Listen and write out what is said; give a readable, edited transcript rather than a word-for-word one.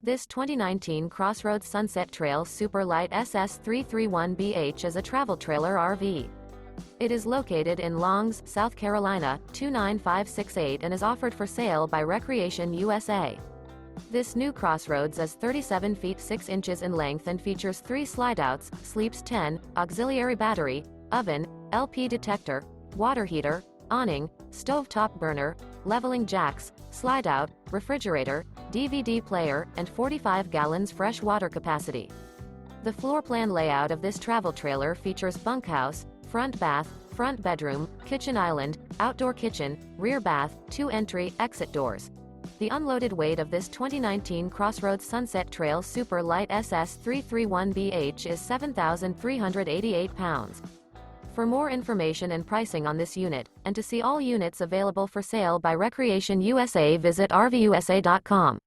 This 2019 CrossRoads Sunset Trail Super Lite SS331BH is a travel trailer RV. It is located in Longs, South Carolina, 29568 and is offered for sale by Recreation USA. This new CrossRoads is 37 feet 6 inches in length and features 3 slideouts, sleeps 10, auxiliary battery, oven, LP detector, water heater, awning, stovetop burner, leveling jacks, slideout, refrigerator, DVD player, and 45 gallons fresh water capacity. The floor plan layout of this travel trailer features bunkhouse, front bath, front bedroom, kitchen island, outdoor kitchen, rear bath, 2 entry, exit doors. The unloaded weight of this 2019 CrossRoads Sunset Trail Super Lite SS331BH is 7,388 pounds. For more information and pricing on this unit, and to see all units available for sale by Recreation USA, visit RVUSA.com.